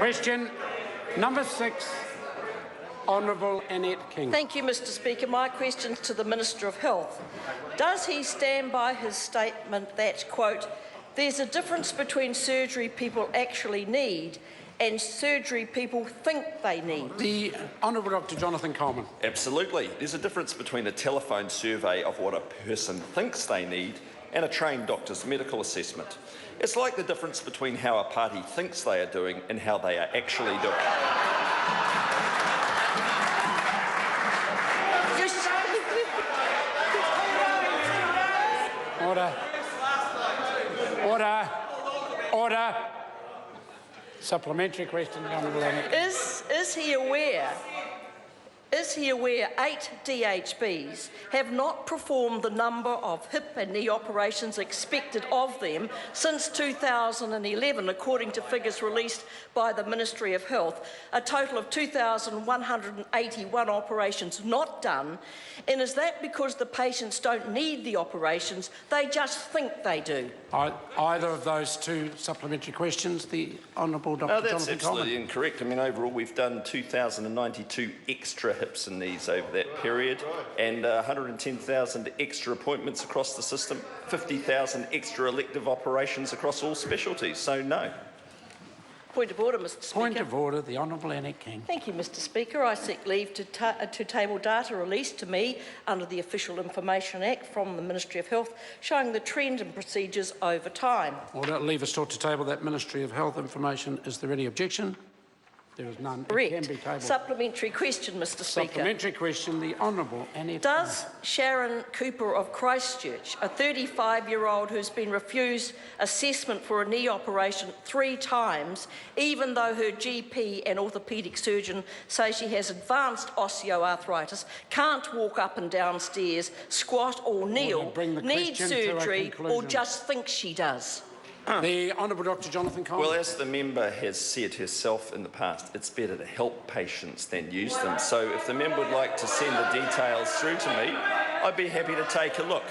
Question number 6, Honourable Annette King. Thank you, Mr Speaker. My question is to the Minister of Health. Does he stand by his statement that, quote, there's a difference between surgery people actually need and surgery people think they need? The Honourable Dr Jonathan Coleman. Absolutely. There's a difference between a telephone survey of what a person thinks they need and a trained doctor's medical assessment. It's like the difference between how a party thinks they are doing and how they are actually doing. Order. Order. Order. Supplementary question, the Honourable Annette. Is he aware 8 DHBs have not performed the number of hip and knee operations expected of them since 2011, according to figures released by the Ministry of Health? A total of 2,181 operations not done. And is that because the patients don't need the operations, they just think they do? Either of those two supplementary questions, the Honourable Dr Jonathan Coleman. That's absolutely incorrect. I mean, overall, we've done 2,092 extra hips and knees over that period, and 110,000 extra appointments across the system, 50,000 extra elective operations across all specialties. So, no. Point of order, Mr Speaker. Point of order, the Honourable Annette King. Thank you, Mr Speaker. I seek leave to table data released to me under the Official Information Act from the Ministry of Health, showing the trend and procedures over time. Order. Leave us sought to table that Ministry of Health information. Is there any objection? There is none. Correct. It can be tabled. Supplementary question, Mr Speaker. Supplementary question, the Honourable Annette. Does Sharon Cooper of Christchurch, a 35-year-old who's been refused assessment for a knee operation 3 times, even though her GP and orthopaedic surgeon say she has advanced osteoarthritis, can't walk up and down stairs, squat or kneel, need surgery, or just thinks she does? The Honourable Dr Jonathan Coleman. Well, as the member has said herself in the past, it's better to help patients than use them. So if the member would like to send the details through to me, I'd be happy to take a look.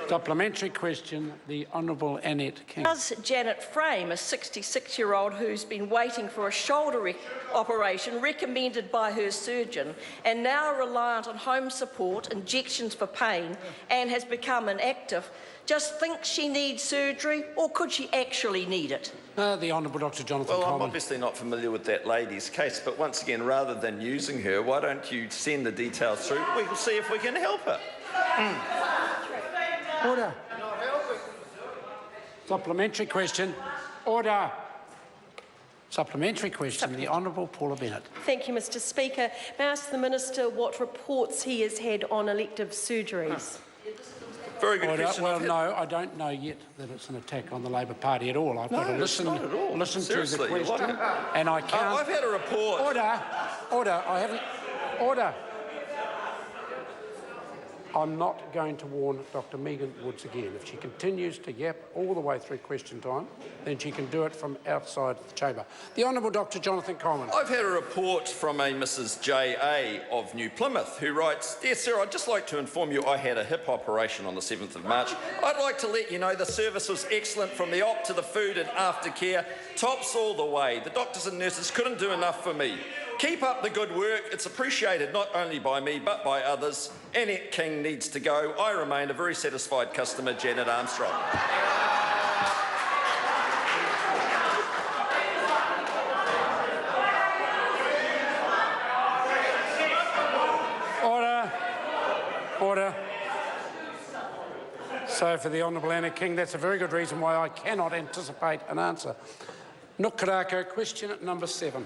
Supplementary question, the Honourable Annette King. Does Janet Frame, a 66-year-old who's been waiting for a shoulder operation recommended by her surgeon and now reliant on home support, injections for pain, and has become inactive, just think she needs surgery, or could she actually need it? The Honourable Dr Jonathan Coleman. Well, I'm obviously not familiar with that lady's case, but once again, rather than using her, why don't you send the details through? We will see if we can help her. Order. Supplementary question. Order. Supplementary question, the Honourable Paula Bennett. Thank you, Mr Speaker. May I ask the Minister what reports he has had on elective surgeries? Very good question. Well, no, I don't know yet that it's an attack on the Labor Party at all. I've got to listen to the question, and I can't. I've had a report. Order. Order. I haven't. Order. I'm not going to warn Dr Megan Woods again. If she continues to yap all the way through question time, then she can do it from outside the chamber. The Honourable Dr Jonathan Coleman. I've had a report from a Mrs J.A. of New Plymouth who writes, "Dear Sir, I'd just like to inform you I had a hip operation on the 7th of March. I'd like to let you know the service was excellent from the op to the food and aftercare, tops all the way. The doctors and nurses couldn't do enough for me. Keep up the good work. It's appreciated not only by me but by others. Annette King needs to go. I remain a very satisfied customer, Janet Armstrong." Order. Order. So for the Honourable Annette King, that's a very good reason why I cannot anticipate an answer. Nukarako, question number 7.